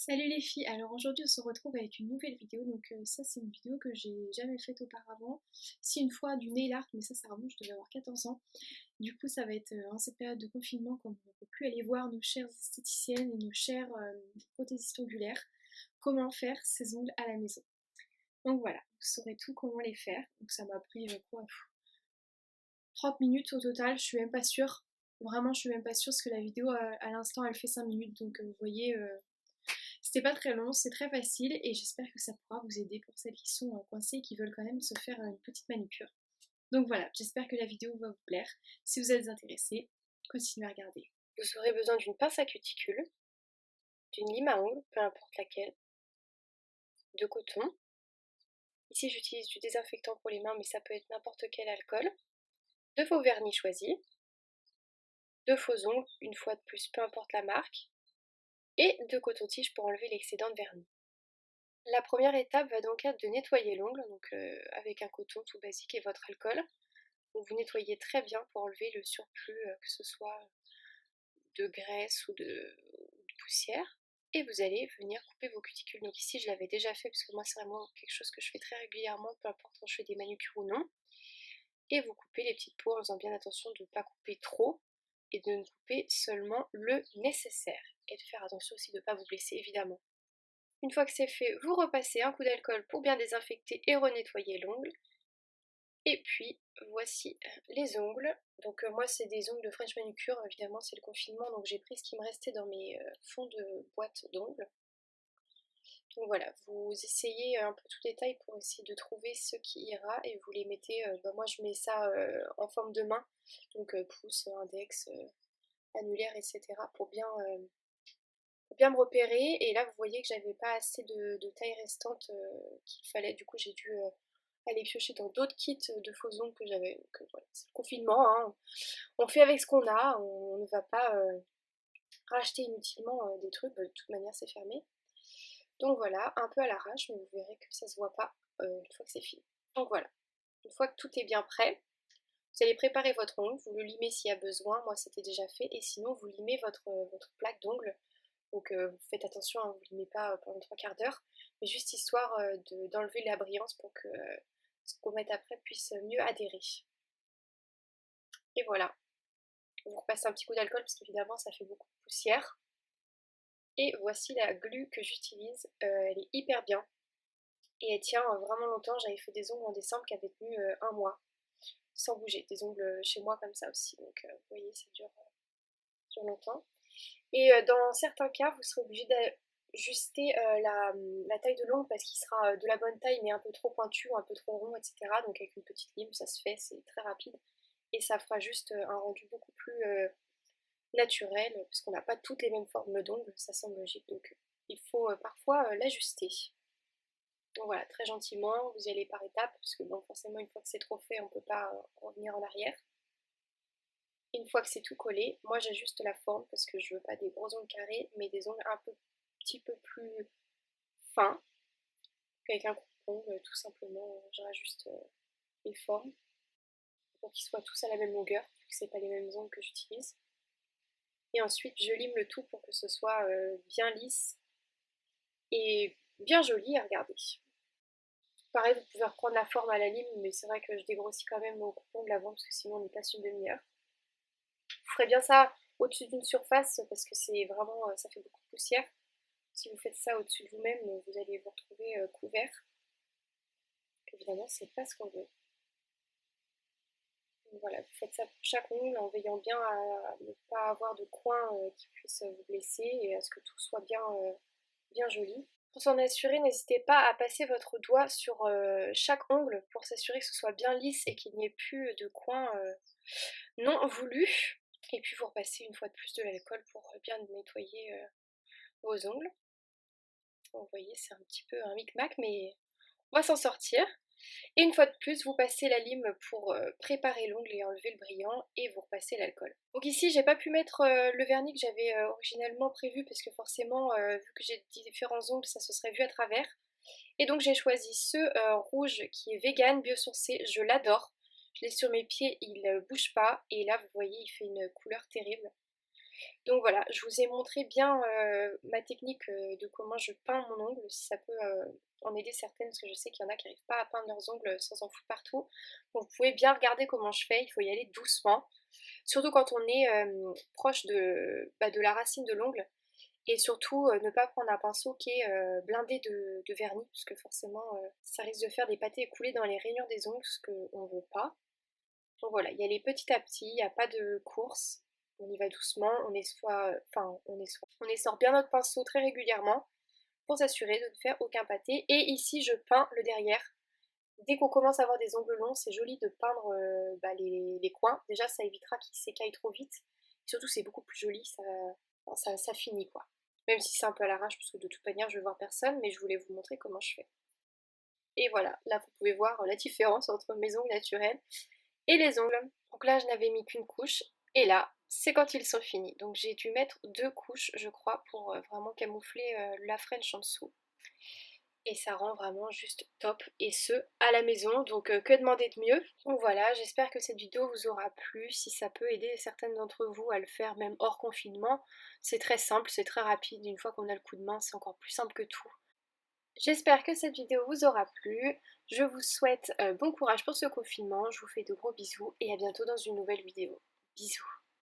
Salut les filles, alors aujourd'hui on se retrouve avec une nouvelle vidéo, ça c'est une vidéo que j'ai jamais faite auparavant, si une fois du nail art, mais ça remonte, je devais avoir 14 ans. Du coup ça va être en cette période de confinement quand on ne peut plus aller voir nos chères esthéticiennes et nos chères prothésistes ongulaires, comment faire ces ongles à la maison. Donc voilà, vous saurez tout comment les faire, donc ça m'a pris 30 minutes au total, je suis même pas sûre, vraiment je suis même pas sûre parce que la vidéo à l'instant elle fait 5 minutes, donc vous voyez... C'était pas très long, c'est très facile et j'espère que ça pourra vous aider pour celles qui sont coincées et qui veulent quand même se faire une petite manucure. Donc voilà, j'espère que la vidéo va vous plaire. Si vous êtes intéressés, continuez à regarder. Vous aurez besoin d'une pince à cuticule, d'une lime à ongles, peu importe laquelle, de coton. Ici j'utilise du désinfectant pour les mains mais ça peut être n'importe quel alcool. De vos vernis choisis, de faux ongles, une fois de plus, peu importe la marque, et de coton-tige pour enlever l'excédent de vernis. La première étape va donc être de nettoyer l'ongle, avec un coton tout basique et votre alcool. Donc vous nettoyez très bien pour enlever le surplus, que ce soit de graisse ou de poussière. Et vous allez venir couper vos cuticules. Donc ici je l'avais déjà fait parce que moi c'est vraiment quelque chose que je fais très régulièrement, peu importe quand je fais des manucures ou non. Et vous coupez les petites peaux en faisant bien attention de ne pas couper trop et de ne couper seulement le nécessaire. Et de faire attention aussi de ne pas vous blesser évidemment. Une fois que c'est fait, vous repassez un coup d'alcool pour bien désinfecter et renettoyer l'ongle. Et puis voici les ongles. Moi c'est des ongles de French manucure, évidemment c'est le confinement donc j'ai pris ce qui me restait dans mes fonds de boîte d'ongles. Donc voilà, vous essayez un peu tout détail pour essayer de trouver ce qui ira et vous les mettez, moi je mets ça en forme de main, donc pouce, index, annulaire, etc. Pour bien me repérer. Et là vous voyez que j'avais pas assez de taille restante qu'il fallait, du coup j'ai dû aller piocher dans d'autres kits de faux ongles que j'avais. Voilà, c'est le confinement, hein. On fait avec ce qu'on a, on ne va pas racheter inutilement des trucs, de toute manière c'est fermé. Donc voilà, un peu à l'arrache, mais vous verrez que ça se voit pas une fois que c'est fini. Donc voilà, une fois que tout est bien prêt, vous allez préparer votre ongle, vous le limez s'il y a besoin, moi c'était déjà fait, et sinon vous limez votre plaque d'ongle. Donc vous faites attention, hein, vous ne limez pas pendant 3/4 d'heure, mais juste histoire d'enlever la brillance pour que ce qu'on mette après puisse mieux adhérer. Et voilà, vous repassez un petit coup d'alcool parce qu'évidemment ça fait beaucoup de poussière. Et voici la glue que j'utilise, elle est hyper bien. Et elle tient vraiment longtemps. J'avais fait des ongles en décembre qui avaient tenu un mois sans bouger. Des ongles chez moi comme ça aussi. Donc vous voyez, ça dure longtemps. Et dans certains cas, vous serez obligé d'ajuster la taille de l'ongle parce qu'il sera de la bonne taille mais un peu trop pointu ou un peu trop rond, etc. Donc avec une petite lime, ça se fait, c'est très rapide. Et ça fera juste un rendu beaucoup plus naturel parce qu'on n'a pas toutes les mêmes formes d'ongles, ça semble logique. Donc il faut parfois l'ajuster. Donc voilà, très gentiment, vous y allez par étapes, parce que bon, forcément, une fois que c'est trop fait, on ne peut pas revenir en arrière. Une fois que c'est tout collé, moi j'ajuste la forme parce que je veux pas des gros ongles carrés, mais des ongles petit peu plus fins, qu'avec un coupe-ongle, tout simplement, je rajuste les formes pour qu'ils soient tous à la même longueur, vu que c'est pas les mêmes ongles que j'utilise. Et ensuite, je lime le tout pour que ce soit bien lisse et bien joli à regarder. Pareil, vous pouvez reprendre la forme à la lime, mais c'est vrai que je dégrossis quand même au coupe-ongle avant parce que sinon on y passe une demi-heure. Vous ferez bien ça au-dessus d'une surface parce que c'est vraiment, ça fait beaucoup de poussière. Si vous faites ça au-dessus de vous-même, vous allez vous retrouver couvert. Évidemment, c'est pas ce qu'on veut. Donc voilà, vous faites ça pour chaque ongle en veillant bien à ne pas avoir de coins qui puissent vous blesser et à ce que tout soit bien joli. Pour s'en assurer, n'hésitez pas à passer votre doigt sur chaque ongle pour s'assurer que ce soit bien lisse et qu'il n'y ait plus de coins non voulus. Et puis vous repassez une fois de plus de l'alcool pour bien nettoyer vos ongles. Vous voyez, c'est un petit peu un micmac, mais on va s'en sortir. Et une fois de plus, vous passez la lime pour préparer l'ongle et enlever le brillant, et vous repassez l'alcool. Donc ici, j'ai pas pu mettre le vernis que j'avais originellement prévu, parce que forcément, vu que j'ai différents ongles, ça se serait vu à travers. Et donc j'ai choisi ce rouge qui est vegan, biosourcé, je l'adore. Je l'ai sur mes pieds, il ne bouge pas, et là, vous voyez, il fait une couleur terrible. Donc voilà, je vous ai montré bien ma technique de comment je peins mon ongle, si ça peut en aider certaines, parce que je sais qu'il y en a qui n'arrivent pas à peindre leurs ongles sans en foutre partout. Donc vous pouvez bien regarder comment je fais, il faut y aller doucement, surtout quand on est proche de la racine de l'ongle, et surtout ne pas prendre un pinceau qui est blindé de vernis, parce que forcément ça risque de faire des pâtés écoulés dans les rainures des ongles, ce qu'on ne veut pas. Donc voilà, y aller petit à petit, il n'y a pas de course, on y va doucement, on essore bien notre pinceau très régulièrement pour s'assurer de ne faire aucun pâté. Et ici je peins le derrière. Dès qu'on commence à avoir des ongles longs, c'est joli de peindre les coins. Déjà ça évitera qu'ils s'écaillent trop vite. Surtout c'est beaucoup plus joli, ça finit quoi. Même si c'est un peu à l'arrache, parce que de toute manière je vais voir personne, mais je voulais vous montrer comment je fais. Et voilà, là vous pouvez voir la différence entre mes ongles naturels et les ongles. Donc là, je n'avais mis qu'une couche. Et là, c'est quand ils sont finis. Donc j'ai dû mettre 2 couches, je crois, pour vraiment camoufler la French en dessous. Et ça rend vraiment juste top. Et ce, à la maison. Donc que demander de mieux? Donc voilà, j'espère que cette vidéo vous aura plu. Si ça peut aider certaines d'entre vous à le faire même hors confinement, c'est très simple, c'est très rapide. Une fois qu'on a le coup de main, c'est encore plus simple que tout. J'espère que cette vidéo vous aura plu. Je vous souhaite bon courage pour ce confinement. Je vous fais de gros bisous et à bientôt dans une nouvelle vidéo. Bisous.